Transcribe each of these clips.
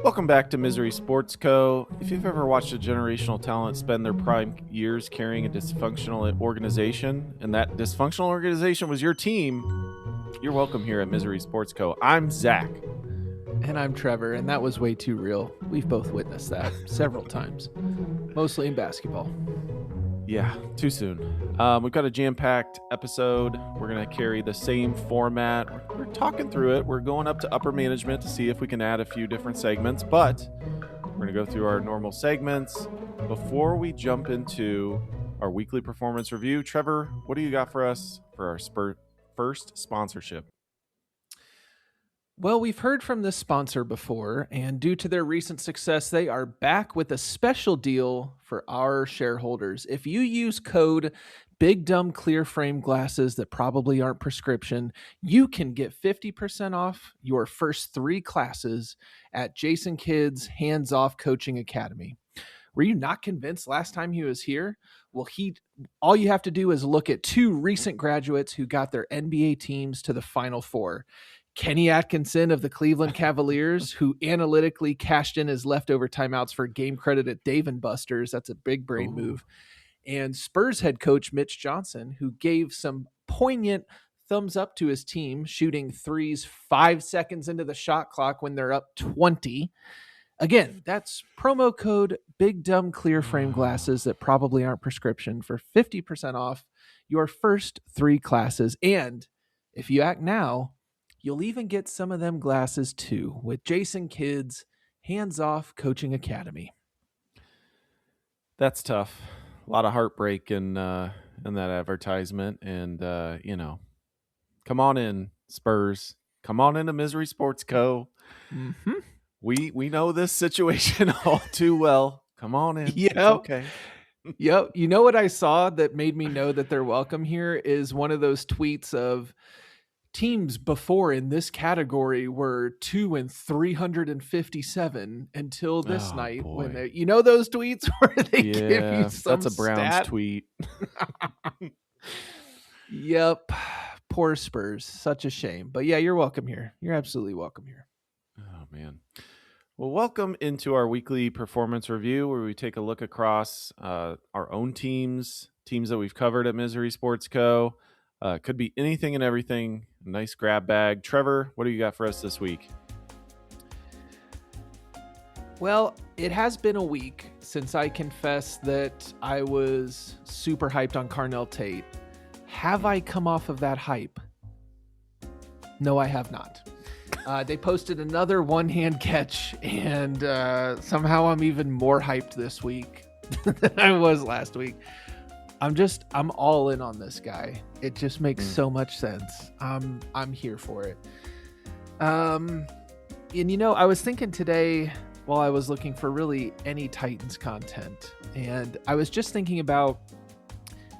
Welcome back to Misery Sports Co. If you've ever watched a generational talent spend their prime years carrying a dysfunctional organization, and that dysfunctional organization was your team, you're welcome here at Misery Sports Co. I'm Zach. And I'm Trevor, and that was way too real. We've both witnessed that several times, mostly in basketball. Yeah, too soon. We've got a jam-packed episode. We're going to carry the same format. We're talking through it. We're going up to upper management to see if we can add a few different segments, but we're going to go through our normal segments. Before we jump into our weekly performance review, Trevor, what do you got for us for our first sponsorship? Well, we've heard from this sponsor before, and due to their recent success, they are back with a special deal for our shareholders. If you use code Big Dumb Clear Frame Glasses that probably aren't prescription, you can get 50% off your first 3 classes at Jason Kidd's Hands Off Coaching Academy. Were you not convinced last time he was here? Well, all you have to do is look at 2 recent graduates who got their NBA teams to the Final Four. Kenny Atkinson of the Cleveland Cavaliers, who analytically cashed in his leftover timeouts for game credit at Dave & Buster's. That's a big brain move. And Spurs head coach Mitch Johnson, who gave some poignant thumbs up to his team, shooting threes 5 seconds into the shot clock when they're up 20. Again, that's promo code Big Dumb Clear Frame Glasses that probably aren't prescription for 50% off your first 3 classes. And if you act now, you'll even get some of them glasses too with Jason Kidd's Hands Off Coaching Academy. That's tough. A lot of heartbreak in that advertisement, and come on in, Spurs. Come on into Misery Sports Co. Mm-hmm. We know this situation all too well. Come on in. Yep. It's okay. Yep. You know what I saw that made me know that they're welcome here is one of those tweets of teams before in this category were 2 and 357 until this night boy. when they, those tweets where they give you some that's a Browns stat? tweet. Yep. Poor Spurs. Such a shame. But yeah, you're welcome here. You're absolutely welcome here. Oh, man. Well, welcome into our weekly performance review where we take a look across our own teams that we've covered at Misery Sports Co. Could be anything and everything. Nice grab bag. Trevor, what do you got for us this week? Well, it has been a week since I confessed that I was super hyped on Carnell Tate. Have I come off of that hype? No, I have not. They posted another one-hand catch, and somehow I'm even more hyped this week than I was last week. I'm all in on this guy. It just makes so much sense. I'm here for it. And I was thinking today while I was looking for really any Titans content, and I was just thinking about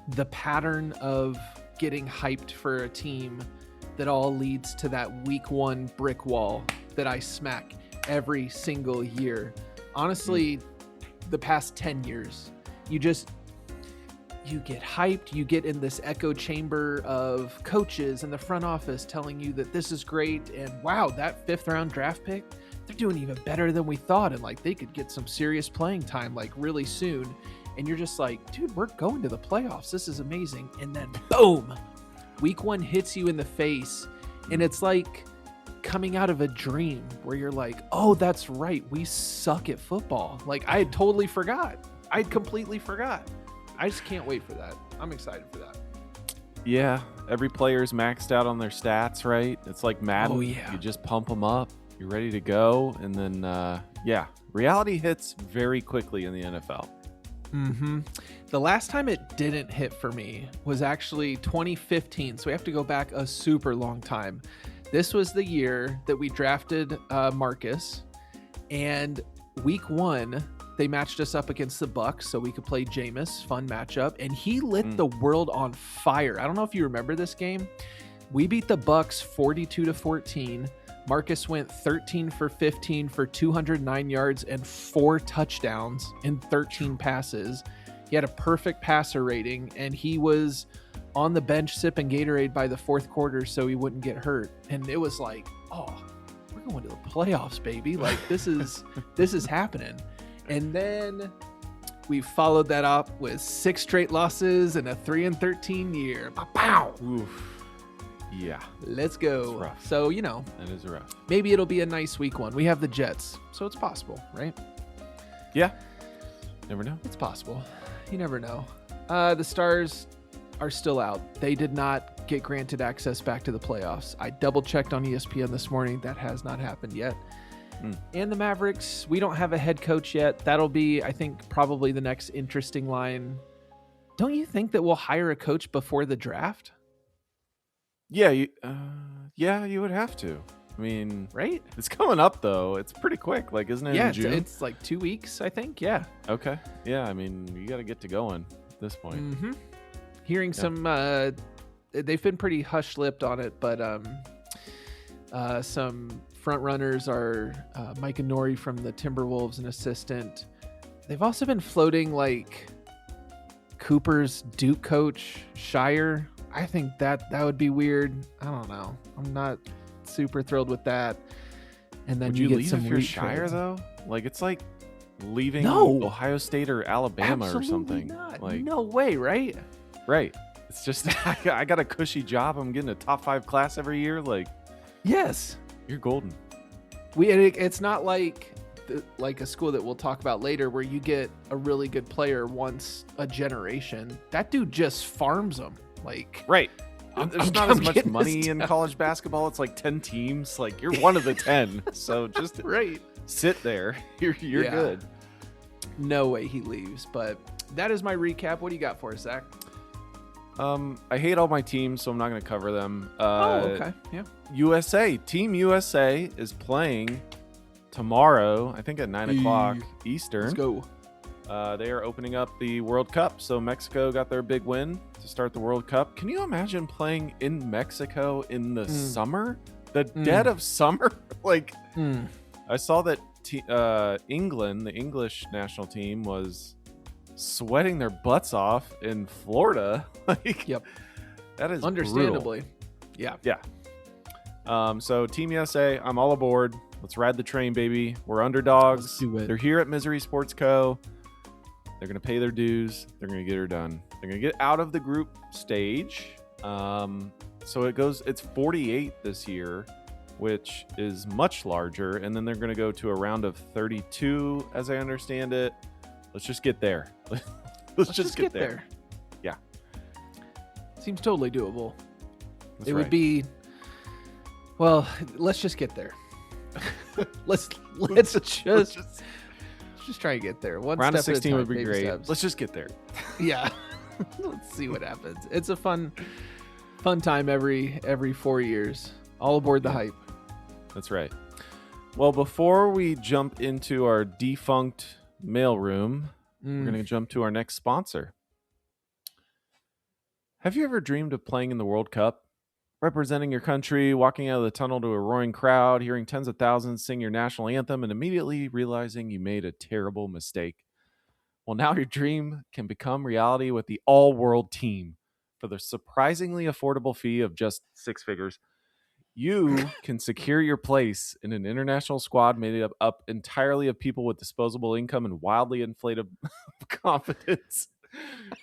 the pattern of getting hyped for a team that all leads to that week 1 brick wall that I smack every single year. Honestly, the past 10 years, you get hyped, you get in this echo chamber of coaches in the front office telling you that this is great, and wow, that 5th round draft pick, they're doing even better than we thought, and like they could get some serious playing time like really soon. And you're just like, dude, we're going to the playoffs. This is amazing. And then boom, week 1 hits you in the face, and it's like coming out of a dream where you're like, oh, that's right, we suck at football. Like I had totally forgot. I completely forgot. I just can't wait for that. I'm excited for that. Yeah, every player's maxed out on their stats, right? It's like Madden. Oh, yeah. You just pump them up. You're ready to go. And then, reality hits very quickly in the NFL. Mm-hmm. The last time it didn't hit for me was actually 2015. So we have to go back a super long time. This was the year that we drafted Marcus, and week 1, they matched us up against the Bucks so we could play Jameis. Fun matchup. And he lit the world on fire. I don't know if you remember this game. We beat the Bucks 42-14. Marcus went 13 for 15 for 209 yards and 4 touchdowns in 13 passes. He had a perfect passer rating, and he was on the bench sipping Gatorade by the fourth quarter so he wouldn't get hurt. And it was like, oh, we're going to the playoffs, baby. Like this is happening. And then we followed that up with 6 straight losses and a 3-13 year. Pow! Oof. Yeah. Let's go. Rough. So, That is rough. maybe it'll be a nice week one. We have the Jets, so it's possible, right? Yeah. Never know. It's possible. You never know. The Stars are still out. They did not get granted access back to the playoffs. I double checked on ESPN this morning. That has not happened yet. And the Mavericks, we don't have a head coach yet. That'll be, I think, probably the next interesting line. Don't you think that we'll hire a coach before the draft? Yeah, you would have to. I mean, right? It's coming up though. It's pretty quick. Like, isn't it in June? It's like 2 weeks, I think. Yeah. Okay. Yeah, I mean, you got to get to going at this point. Mm-hmm. Hearing some, they've been pretty hush-lipped on it, but some front runners are Mike and Nori from the Timberwolves, an assistant. They've also been floating like Cooper's Duke coach, Shire. I think that would be weird. I don't know. I'm not super thrilled with that. And then Would you get leave some if you're weak Shire trades. though? Like, it's like leaving No. Ohio State or Alabama Absolutely or something. not. Like, No way, right? right. It's just I got a cushy job. I'm getting a top 5 class every year. Like, Yes. you're golden. It's not like a school that we'll talk about later where you get a really good player once a generation. That dude just farms them. Like, Right. There's not as much getting money this in down. college basketball. It's like 10 teams. Like, you're one of the 10. So just right. sit there. You're Yeah. good. No way he leaves. But that is my recap. What do you got for us, Zach? I hate all my teams, so I'm not going to cover them. Okay. Yeah. Team USA is playing tomorrow, I think at 9 o'clock Eastern. Let's go. They are opening up the World Cup. So Mexico got their big win to start the World Cup. Can you imagine playing in Mexico in the summer? The dead of summer? Like, I saw that England, the English national team, was sweating their butts off in Florida. Like, Yep. that is Understandably. brutal. Yeah. So Team USA, I'm all aboard. Let's ride the train, baby. We're underdogs. Let's do it. They're here at Misery Sports Co. They're going to pay their dues. They're going to get her done. They're going to get out of the group stage. So it's 48 this year, which is much larger. And then they're going to go to a round of 32, as I understand it. Let's just get there. Let's just get there. Yeah. Seems totally doable. That's It right. would be, well, let's just get there. let's just try and get there. One round of step at a 16 time, would be baby great. steps. Let's just get there. Yeah. Let's see what happens. It's a fun time every 4 years. All aboard the hype. That's right. Well, before we jump into our defunct mailroom, we're going to jump to our next sponsor. Have you ever dreamed of playing in the World Cup? Representing your country, walking out of the tunnel to a roaring crowd, hearing tens of thousands sing your national anthem, and immediately realizing you made a terrible mistake. Well, now your dream can become reality with the all-world team. For the surprisingly affordable fee of just 6 figures, you can secure your place in an international squad made up entirely of people with disposable income and wildly inflated confidence.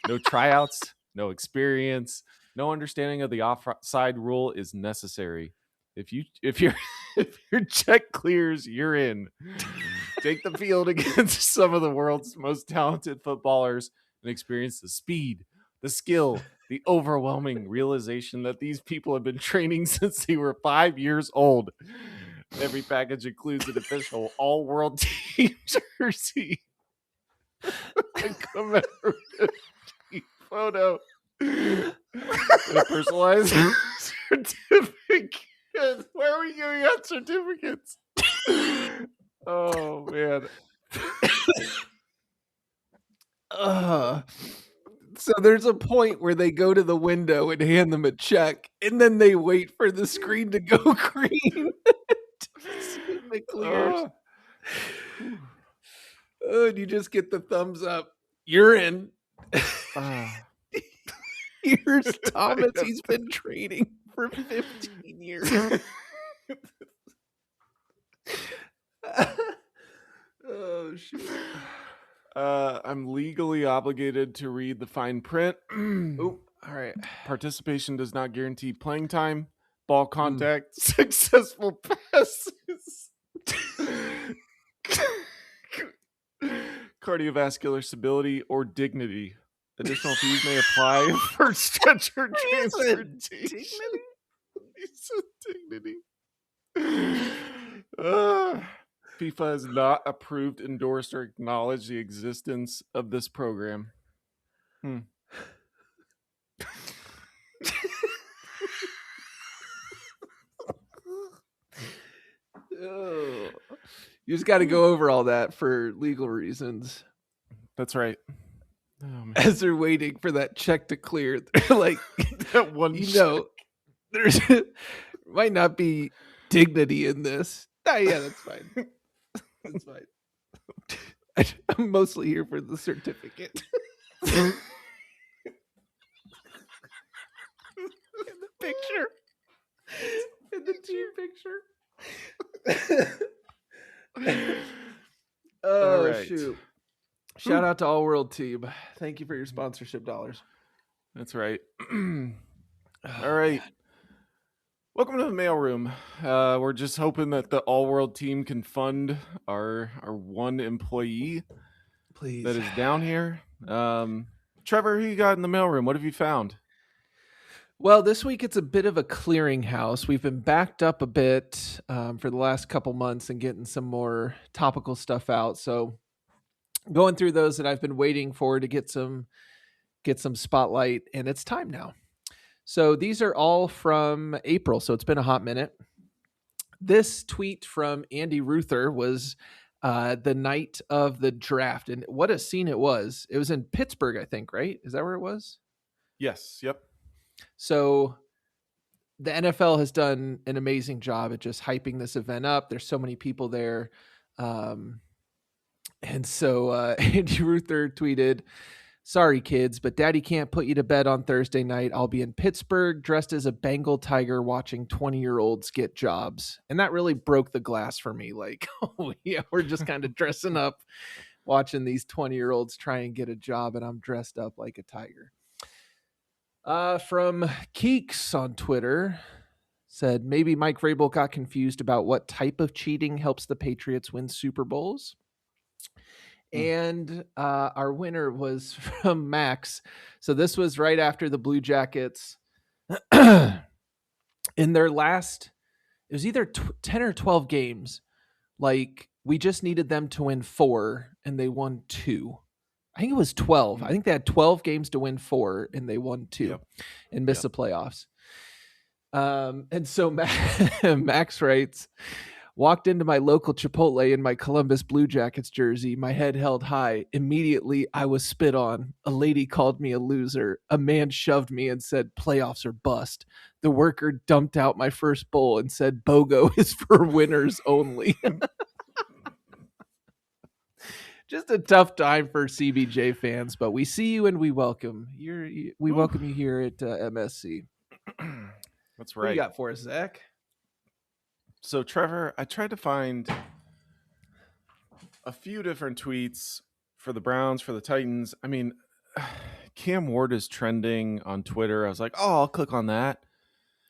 No tryouts, no experience, no understanding of the offside rule is necessary. If your check clears, you're in. Take the field against some of the world's most talented footballers and experience the speed, the skill, the overwhelming realization that these people have been training since they were 5 years old. Every package includes an official all-world team jersey, a commemorative team photo, and a personalized certificate. Why are we giving out certificates? Oh, man. So there's a point where they go to the window and hand them a check, and then they wait for the screen to go green. It clears. And you just get the thumbs up. You're in. Here's Thomas. He's been training for 15 years. Oh, shoot. I'm legally obligated to read the fine print. Oh, all right. Participation does not guarantee playing time, ball contact, successful passes, cardiovascular stability, or dignity. Additional fees may apply for stretcher transportation. He said dignity. FIFA has not approved, endorsed, or acknowledged the existence of this program. Oh. You just got to go over all that for legal reasons. That's right. Oh, man. As they're waiting for that check to clear, they're like, that one there's might not be dignity in this. Oh, yeah, that's fine. That's fine. I'm mostly here for the certificate. And the picture. And the team picture. Oh, right. Shoot. Shout out to All World Team. Thank you for your sponsorship dollars. That's right. All right. God. Welcome to the mailroom. We're just hoping that the All World Team can fund our one employee, please, that is down here. Trevor, who you got in the mailroom? What have you found? Well, this week it's a bit of a clearinghouse. We've been backed up a bit for the last couple months and getting some more topical stuff out. So going through those that I've been waiting for to get some spotlight, and it's time now. So these are all from April, so it's been a hot minute. This tweet from Andy Ruther was the night of the draft, and what a scene it was. It was in Pittsburgh, I think, right? Is that where it was? Yes. Yep. So the NFL has done an amazing job at just hyping this event up. There's so many people there. And so Andy Ruther tweeted, "Sorry, kids, but Daddy can't put you to bed on Thursday night. I'll be in Pittsburgh dressed as a Bengal tiger watching 20-year-olds get jobs." And that really broke the glass for me. Like, oh, yeah, we're just kind of dressing up, watching these 20-year-olds try and get a job, and I'm dressed up like a tiger. From Keeks on Twitter, said, maybe Mike Vrabel got confused about what type of cheating helps the Patriots win Super Bowls. And our winner was from Max. So this was right after the Blue Jackets in their last, it was either 10 or 12 games. Like, we just needed them to win 4 and they won 2. I think it was 12. I think they had 12 games to win 4 and they won 2 and missed the playoffs. And so Max writes, walked into my local Chipotle in my Columbus Blue Jackets jersey, my head held high. Immediately, I was spit on. A lady called me a loser. A man shoved me and said, playoffs are bust. The worker dumped out my first bowl and said, BOGO is for winners only. Just a tough time for CBJ fans, but we see you and we welcome you. We welcome you here at MSC. That's right. What do you got for us, Zach? So, Trevor, I tried to find a few different tweets for the Browns, for the Titans. I mean, Cam Ward is trending on Twitter. I was like, oh, I'll click on that.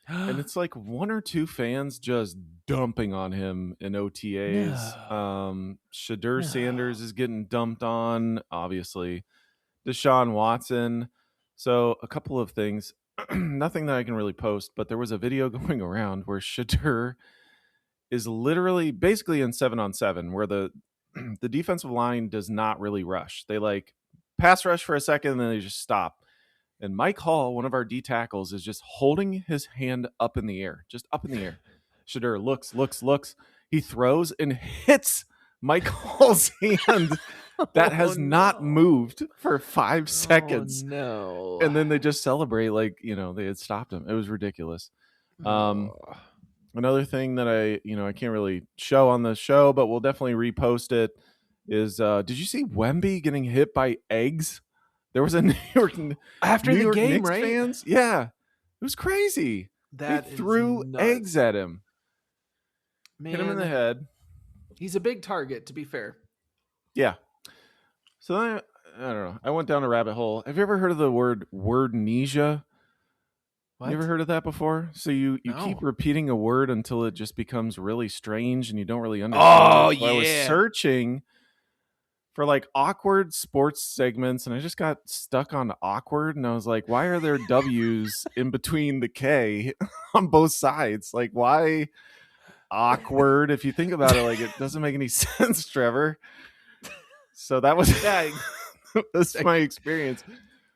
And it's like 1 or 2 fans just dumping on him in OTAs. No. Shadur Sanders is getting dumped on, obviously. Deshaun Watson. So a couple of things. Nothing that I can really post, but there was a video going around where Shadur is literally basically in 7-on-7, where the defensive line does not really rush. They like pass rush for a second and then they just stop. And Mike Hall, one of our D tackles, is just holding his hand up in the air, just up in the air. Shadur looks. He throws and hits Mike Hall's hand that has not moved for 5 seconds. Oh, no. And then they just celebrate like, they had stopped him. It was ridiculous. Another thing that I can't really show on the show, but we'll definitely repost it, is did you see Wemby getting hit by eggs There was a New York After New the York game, Knicks right? fans. Yeah, it was crazy. That They threw is nuts. eggs at him. Man, Hit him in the head. He's a big target, to be fair. Yeah. So then I don't know. I went down a rabbit hole. Have you ever heard of the wordnesia? What? You ever heard of that before? So you keep repeating a word until it just becomes really strange and you don't really understand. Oh, it. So I was searching for like awkward sports segments and I just got stuck on awkward and I was like, why are there W's in between the K on both sides? Like, why awkward? If you think about it, like it doesn't make any sense, Trevor. So that was that's my experience.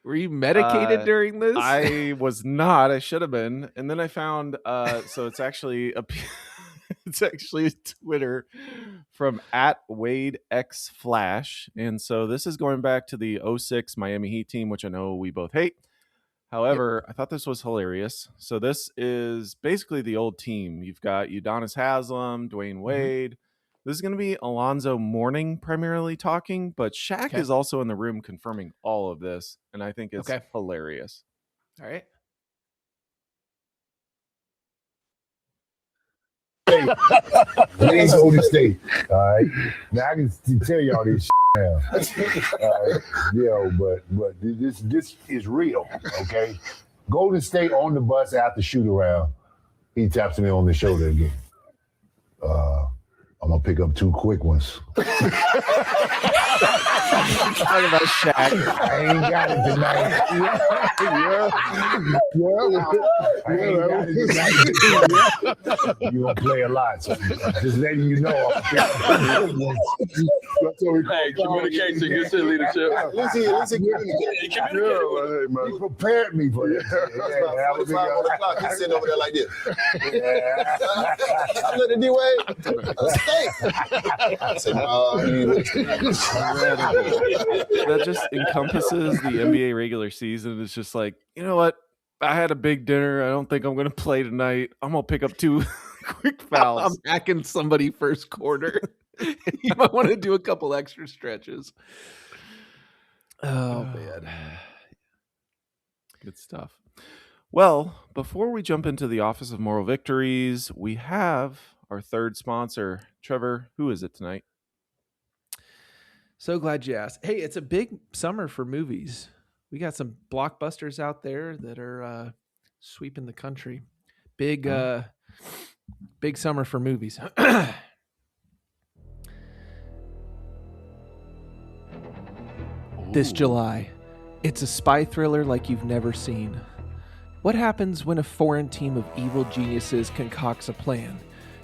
Were you medicated during this? I was not. I should have been. And then I found so it's actually a Twitter from @WadeXFlash. And so this is going back to the 06 Miami Heat team, which I know we both hate. However, I thought this was hilarious. So this is basically the old team. You've got Udonis Haslem, Dwayne Wade. This is going to be Alonzo Mourning primarily talking, but Shaq is also in the room confirming all of this, and I think it's hilarious. All right. Hey, Wayne's Golden State. All right. Now I can tell y'all this now. But this is real. Okay. Golden State on the bus after shoot around. He taps me on the shoulder again. I'm gonna pick up 2 quick ones. Talking about Shaq. I ain't got it tonight. You gonna play a lot, so just letting you know. Hey, communication, good shit, leadership. Listen, he prepared me for this. He's sitting over there like this. Look at D-Wade. That just encompasses the NBA regular season. It's just like, you know what? I had a big dinner. I don't think I'm going to play tonight. I'm going to pick up 2 quick fouls. I'm hacking somebody first quarter. You might want to do a couple extra stretches. Oh, man. Good stuff. Well, before we jump into the Office of Moral Victories, we have our third sponsor. Trevor, who is it tonight? So glad you asked. Hey, it's a big summer for movies. We got some blockbusters out there that are sweeping the country. Big summer for movies. This July, it's a spy thriller like you've never seen. What happens when a foreign team of evil geniuses concocts a plan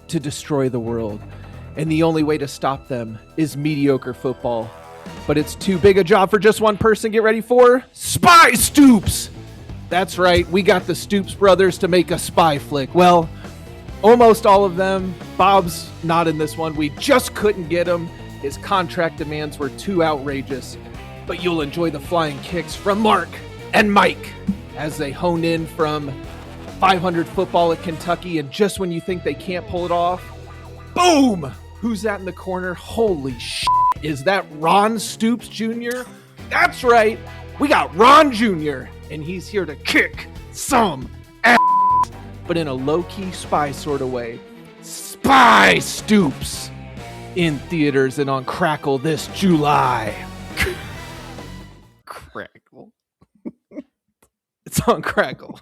to destroy the world, and the only way to stop them is mediocre football? But it's too big a job for just one person. Get ready for Spy Stoops! That's right, we got the Stoops brothers to make a spy flick. Well, almost all of them. Bob's not in this one. We just couldn't get him. His contract demands were too outrageous. But you'll enjoy the flying kicks from Mark and Mike as they hone in from 500 football at Kentucky, and just when you think they can't pull it off, boom! Who's that in the corner? Holy shit. Is that Ron Stoops Jr.? That's right. We got Ron Jr., and he's here to kick some ass, but in a low-key spy sort of way. Spy Stoops in theaters and on Crackle this July. Crackle. It's on Crackle.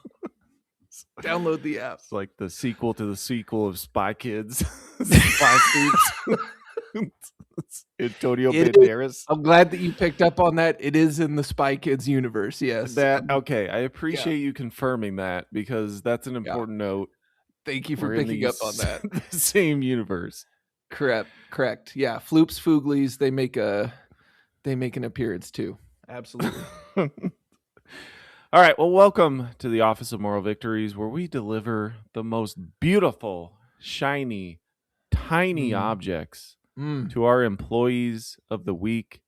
Download the app. It's like the sequel to the sequel of Spy Kids. Spy Stoops. Antonio Banderas. I'm glad that you picked up on that. It is in the Spy Kids universe, yes. Okay, I appreciate you confirming that because that's an important note. Thank you for picking up on that. The same universe. Correct. Yeah, Floops, Fooglies, they make an appearance too. Absolutely. All right, well, welcome to the Office of Moral Victories, where we deliver the most beautiful, shiny, tiny objects to our employees of the week.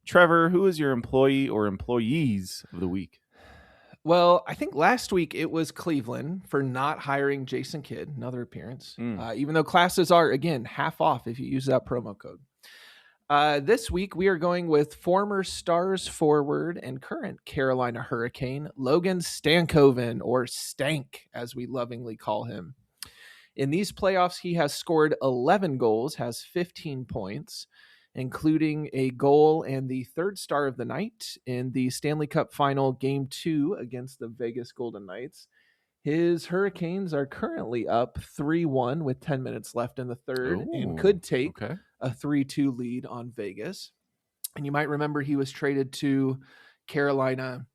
Trevor, who is your employee or employees of the week? Well, I think last week it was Cleveland for not hiring Jason Kidd, another appearance, even though classes are, again, half off if you use that promo code. This week, we are going with former Stars forward and current Carolina Hurricane, Logan Stankoven, or Stank, as we lovingly call him. In these playoffs, he has scored 11 goals, has 15 points, including a goal and the third star of the night in the Stanley Cup Final Game 2 against the Vegas Golden Knights. His Hurricanes are currently up 3-1 with 10 minutes left in the third and could take a 3-2 lead on Vegas. And you might remember he was traded to Carolina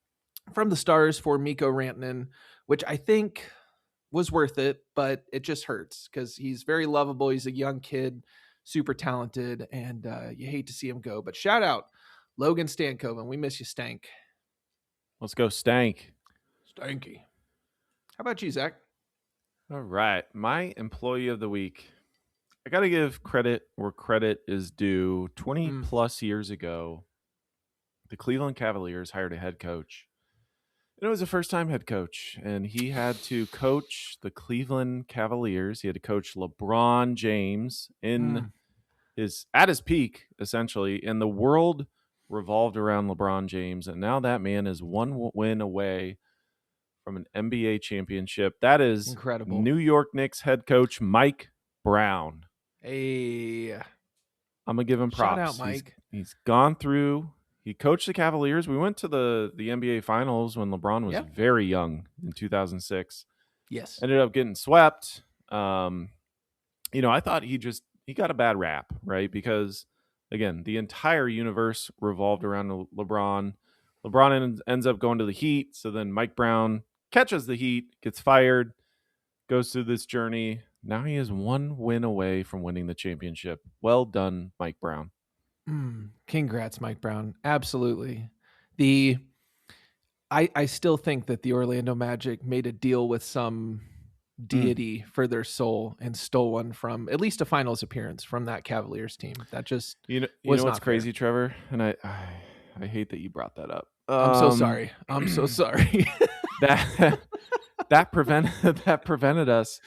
from the Stars for Mikko Rantanen, which I think was worth it, but it just hurts because he's very lovable. He's a young kid, super talented, and you hate to see him go. But shout out Logan Stankoven. We miss you, Stank. Let's go, Stank. Stanky. How about you, Zach? All right. My employee of the week. I got to give credit where credit is due. 20 plus years ago, the Cleveland Cavaliers hired a head coach. And it was a first-time head coach, and he had to coach the Cleveland Cavaliers. He had to coach LeBron James at his peak, essentially, and the world revolved around LeBron James, and now that man is one win away from an NBA championship. That is incredible. New York Knicks head coach Mike Brown. Hey, I'm gonna give him props. Shout out, Mike. He's gone through. He coached the Cavaliers. We went to the NBA Finals when LeBron was very young in 2006. Yes, ended up getting swept. I thought he got a bad rap, right? Because again, the entire universe revolved around LeBron. LeBron ends up going to the Heat. So then Mike Brown catches the Heat, gets fired, goes through this journey. Now he is one win away from winning the championship. Well done, Mike Brown. Congrats, Mike Brown. Absolutely. I still think that the Orlando Magic made a deal with some deity for their soul and stole one from at least a finals appearance from that Cavaliers team. That just was know what's crazy, Trevor? And I hate that you brought that up. I'm so sorry. I'm so sorry. that prevented us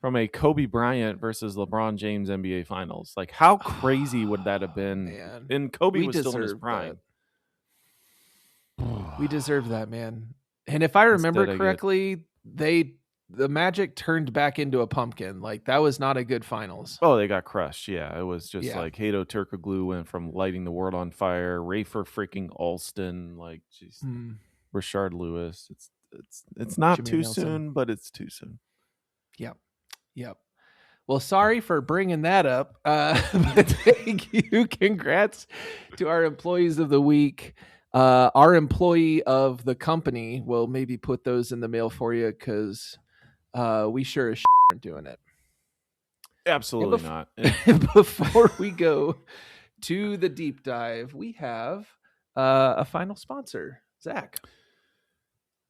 from a Kobe Bryant versus LeBron James NBA Finals. Like, how crazy would that have been? Man. And Kobe was still in his prime. We deserve that, man. And if I remember correctly, the Magic turned back into a pumpkin. Like, that was not a good finals. Oh, they got crushed. Yeah, it was just like Hato Turkoglu went from lighting the world on fire. Rafer freaking Alston, like, geez, Rashard Lewis. It's not Jimmy too Nelson. soon, but it's too soon. Yep. Well, sorry for bringing that up. But thank you. Congrats to our employees of the week. Our employee of the company will maybe put those in the mail for you because we sure as aren't doing it. Absolutely not. Before we go to the deep dive, we have a final sponsor, Zach.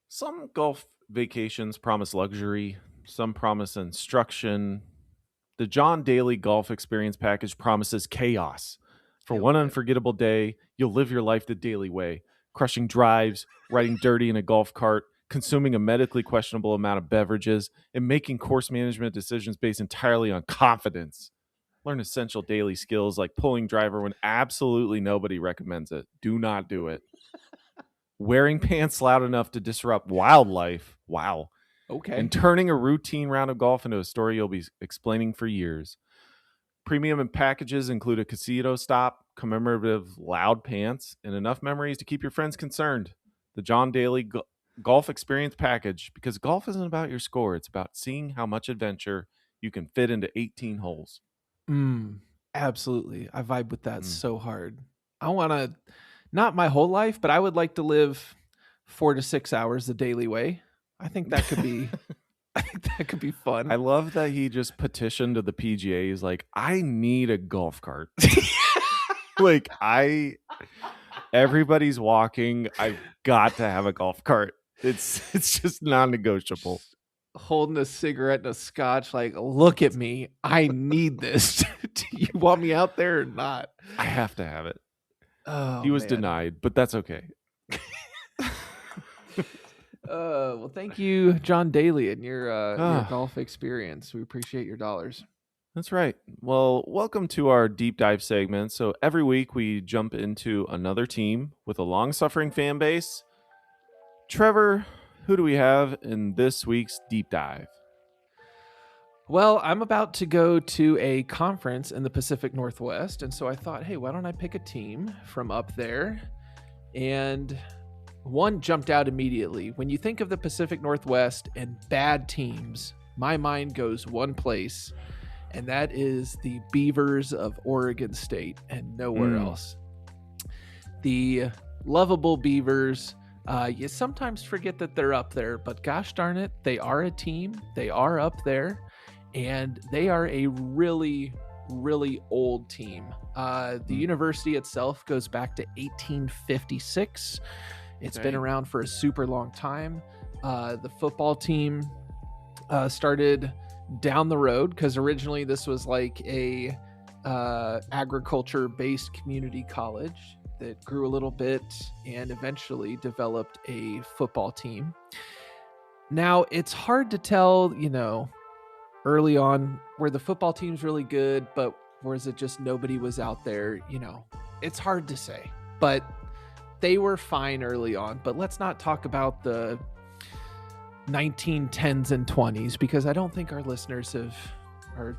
Some golf vacations promise luxury. Some promise instruction. The John Daly Golf Experience Package promises chaos. For one unforgettable day, you'll live your life the Daly way, crushing drives, riding dirty in a golf cart, consuming a medically questionable amount of beverages, and making course management decisions based entirely on confidence. Learn essential daily skills like pulling driver when absolutely nobody recommends it. Do not do it. Wearing pants loud enough to disrupt wildlife. Wow. Okay. And turning a routine round of golf into a story you'll be explaining for years. Premium and packages include a casino stop, commemorative loud pants, and enough memories to keep your friends concerned. The John Daly Golf Experience Package, because golf isn't about your score. It's about seeing how much adventure you can fit into 18 holes. Absolutely. I vibe with that so hard. I want to, not my whole life, but I would like to live 4 to 6 hours the Daily way. I think that could be fun. I love that he just petitioned to the PGA. He's like, I need a golf cart. Like, everybody's walking. I've got to have a golf cart. It's just non-negotiable. Holding a cigarette and a scotch, like, look at me. I need this. Do you want me out there or not? I have to have it. Oh, he was man. denied, but that's okay. Well, thank you, John Daly, and your golf experience. We appreciate your dollars. That's right. Well, welcome to our deep dive segment. So every week we jump into another team with a long suffering fan base. Trevor, who do we have in this week's deep dive? Well, I'm about to go to a conference in the Pacific Northwest, and so I thought, hey, why don't I pick a team from up there? And one jumped out immediately. When you think of the Pacific Northwest and bad teams, my mind goes one place, and that is the Beavers of Oregon State and nowhere else. The lovable Beavers, you sometimes forget that they're up there, but gosh darn it, they are a team. They are up there. And they are a really, really old team. The university itself goes back to 1856. It's been around for a super long time. The football team started down the road because originally this was like a agriculture-based community college that grew a little bit and eventually developed a football team. Now, it's hard to tell, early on where the football team's really good, but was it just nobody was out there? It's hard to say, but they were fine early on. But let's not talk about the 1910s and 20s because I don't think our listeners are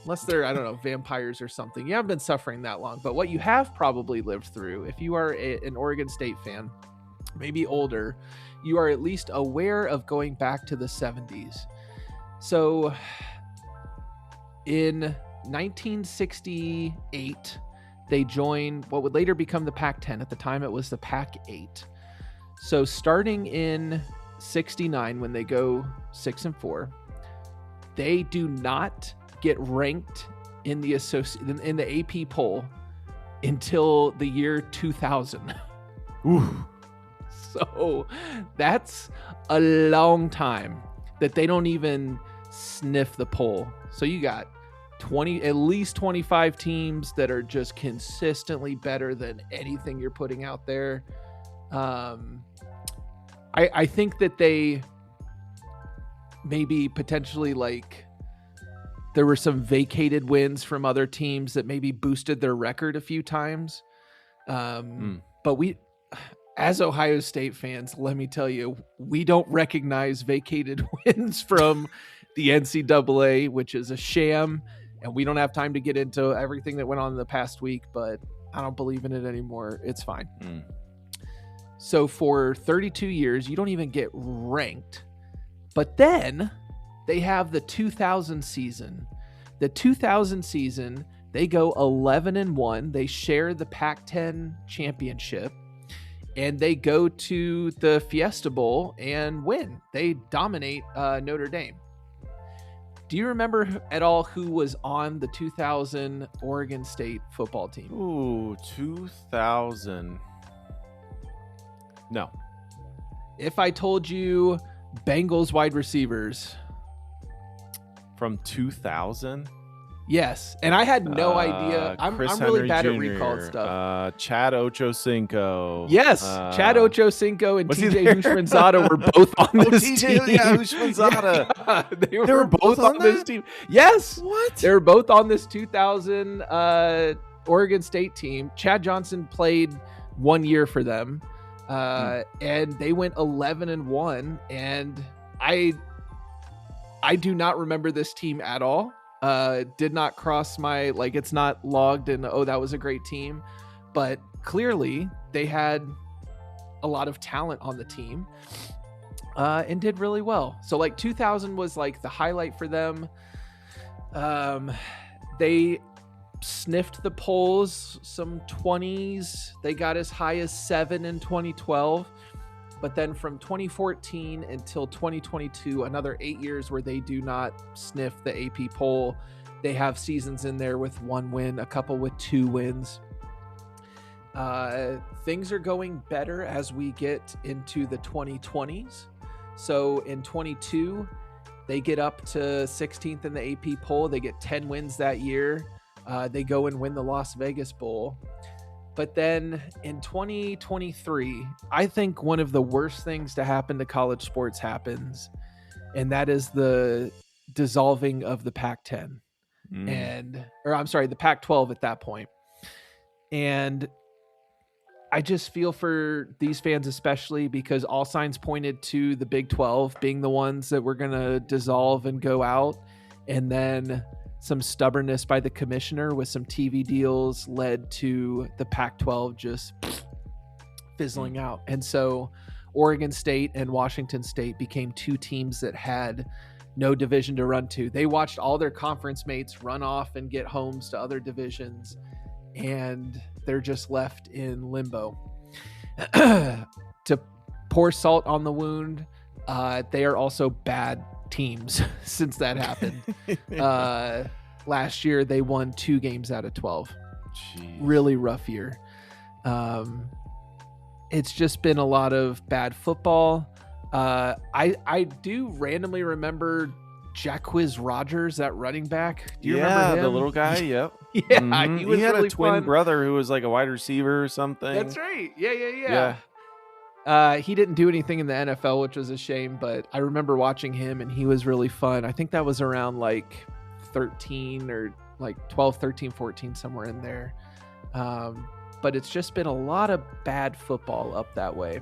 unless they're, I don't know, vampires or something. You haven't been suffering that long, but what you have probably lived through, if you are an Oregon State fan, maybe older, you are at least aware of going back to the 70s. So in 1968, they joined what would later become the Pac-10. At the time, it was the Pac-8. So starting in 69, when they go 6-4, they do not get ranked in the AP poll until the year 2000. Ooh. So that's a long time that they don't even sniff the poll. So you got at least 25 teams that are just consistently better than anything you're putting out there. I think that they maybe potentially there were some vacated wins from other teams that maybe boosted their record a few times. But as Ohio State fans, let me tell you, we don't recognize vacated wins from the NCAA, which is a sham, and we don't have time to get into everything that went on in the past week, but I don't believe in it anymore. It's fine. So for 32 years, you don't even get ranked. But then they have the 2000 season. The 2000 season, they go 11-1. They share the Pac-10 championship. And they go to the Fiesta Bowl and win. They dominate Notre Dame. Do you remember at all who was on the 2000 Oregon State football team? Ooh, 2000. No. If I told you Bengals wide receivers. From 2000? Yes, and I had no idea. I'm really bad at recalled stuff. Chad Ochocinco. Yes, Chad Ochocinco and TJ Houshmandzadeh were both on this team. Yeah, Houshmandzadeh. They were both on this team. Yes. What? They were both on this 2000 Oregon State team. Chad Johnson played 1 year for them, and they went 11-1. And I do not remember this team at all. Did not cross my, it's not logged in, that was a great team, but clearly they had a lot of talent on the team, and did really well. So 2000 was the highlight for them. They sniffed the polls, some 20s. They got as high as 7 in 2012. But then from 2014 until 2022, another 8 years where they do not sniff the AP poll. They have seasons in there with 1 win, a couple with 2 wins. Things are going better as we get into the 2020s. So in 22, they get up to 16th in the AP poll. They get 10 wins that year. They go and win the Las Vegas Bowl. But then in 2023, I think one of the worst things to happen to college sports happens, and that is the dissolving of the Pac-10. the Pac-12 at that point. And I just feel for these fans, especially because all signs pointed to the Big 12 being the ones that were going to dissolve and go out. And then some stubbornness by the commissioner with some TV deals led to the Pac-12 just fizzling out. And so Oregon State and Washington State became two teams that had no division to run to. They watched all their conference mates run off and get homes to other divisions, and they're just left in limbo. To pour salt on the wound, they are also bad teams since that happened. Last year, they won 2 games out of 12. Jeez. Really rough year. It's just been a lot of bad football. I do randomly remember Jacquizz Rodgers, that running back. Do you remember him? The little guy. Yep. Yeah, he had really a twin fun. brother who was like a wide receiver or something. That's right. Yeah. He didn't do anything in the NFL, which was a shame, but I remember watching him and he was really fun. I think that was around like 13 or like 12, 13, 14, somewhere in there. But it's just been a lot of bad football up that way.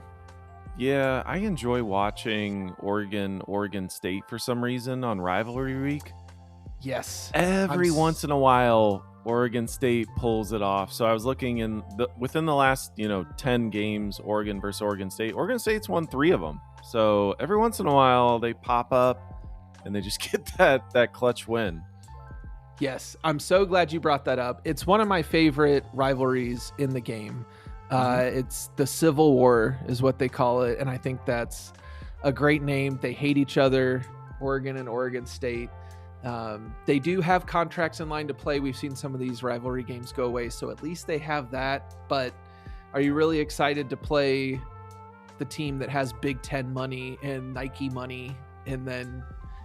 Yeah, I enjoy watching Oregon State for some reason on rivalry week. Yes. Every once in a while, Oregon State pulls it off. So I was looking within the last 10 games, Oregon versus Oregon State. Oregon State's won 3 of them. So every once in a while they pop up and they just get that clutch win. Yes, I'm so glad you brought that up. It's one of my favorite rivalries in the game. It's the Civil War is what they call it, and I think that's a great name. They hate each other, Oregon and Oregon State. They do have contracts in line to play. We've seen some of these rivalry games go away, so at least they have that. But are you really excited to play the team that has Big Ten money and Nike money, and then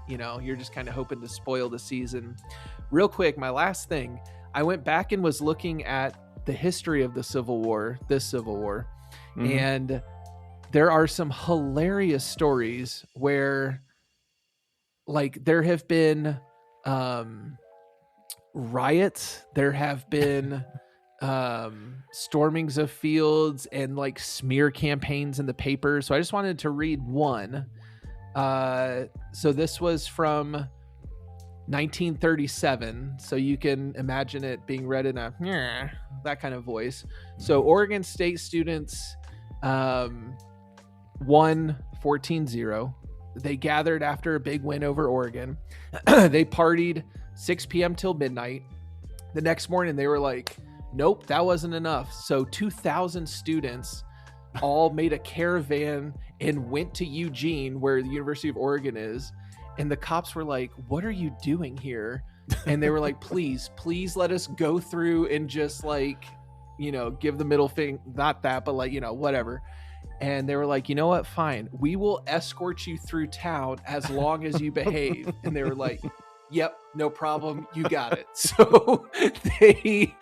you're just kind of hoping to spoil the season? Real quick, my last thing, I went back and was looking at the history of this Civil War, and there are some hilarious stories where there have been riots, there have been stormings of fields and smear campaigns in the paper. So I just wanted to read one. So this was from 1937, so you can imagine it being read in that kind of voice. So Oregon State students won 14-0. They gathered after a big win over Oregon. They partied 6 p.m. till midnight. The next morning they were like, nope, that wasn't enough. So 2,000 students all made a caravan and went to Eugene, where the University of Oregon is. And the cops were like, what are you doing here? And they were like, please let us go through and just give the middle finger, not that, but whatever. And they were like, you know what? Fine. We will escort you through town as long as you behave. And they were like, yep, no problem. You got it. So they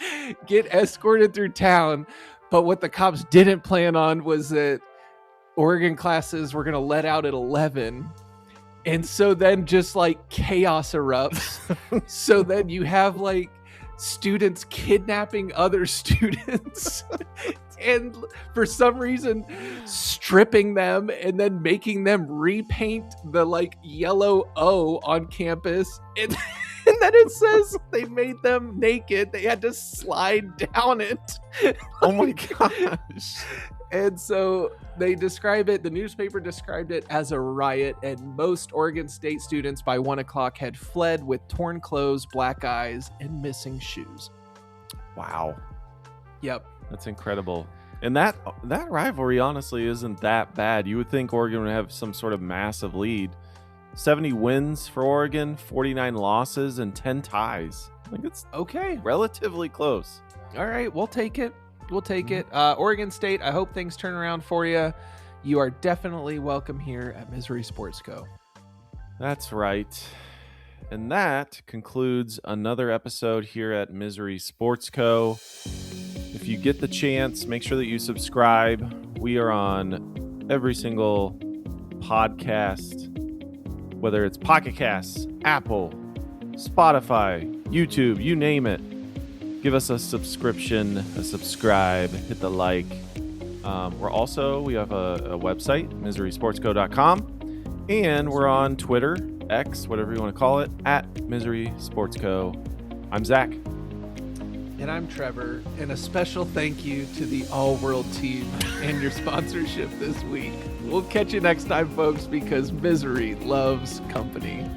get escorted through town. But what the cops didn't plan on was that Oregon classes were going to let out at 11. And so then just chaos erupts. So then you have students kidnapping other students and for some reason stripping them and then making them repaint the yellow O on campus. And then it says they made them naked. They had to slide down it. Oh my gosh. And so they describe it, the newspaper described it as a riot, and most Oregon State students by 1 o'clock had fled with torn clothes, black eyes, and missing shoes. Wow. Yep. That's incredible. And that rivalry honestly isn't that bad. You would think Oregon would have some sort of massive lead. 70 wins for Oregon, 49 losses, and 10 ties. It's okay. Relatively close. All right, we'll take it. Oregon State, I hope things turn around for you. You are definitely welcome here at Misery Sports Co. That's right. And that concludes another episode here at Misery Sports Co. If you get the chance, make sure that you subscribe. We are on every single podcast, whether it's Pocket Casts, Apple, Spotify, YouTube, you name it. Give us a subscription, a subscribe, hit the like. We have a website, miserysportsco.com, and we're on Twitter, X, whatever you want to call it, at Misery Sports Co. I'm Zach. And I'm Trevor. And a special thank you to the All World team and your sponsorship this week. We'll catch you next time, folks, because misery loves company.